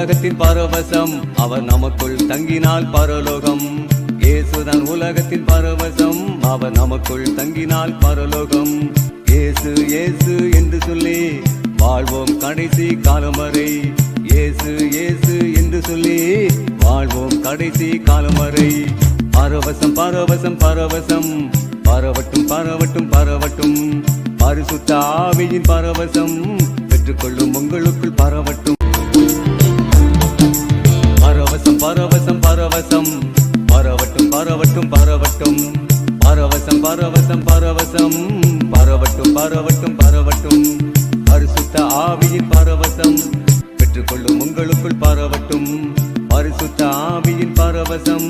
உலகத்தின் பரவசம், அவர் நமக்குள் தங்கினால் பரலோகம். இயேசுதான் உலகத்தின் பரவசம், அவர் நமக்குள் தங்கினால் பரலோகம். இயேசு இயேசு என்று சொல்லி வாழ்வோம் கடைசி காலம் வரை. இயேசு இயேசு என்று சொல்லி வாழ்வோம் கடைசி காலம் வரை. பரவசம் பரவசம் பரவசம், பரவட்டும் பரவட்டும் பரவட்டும். பரிசுத்த ஆவியின் பரவசம் பெற்றுக்கொள்ளும் உங்களுக்குள் பரவட்டும். பரவசம் பரவசம் பரவசம், பரவட்டும் பரவட்டும் பரவட்டும். பரவசம் பரவசம் பரவசம், பரவட்டும் பரவட்டும் பரவட்டும். பரிசுத்த ஆவியின் பரவசம் பெற்றுக்கொள்ளும் உங்களுக்குள் பரவட்டும். பரிசுத்த ஆவியின் பரவசம்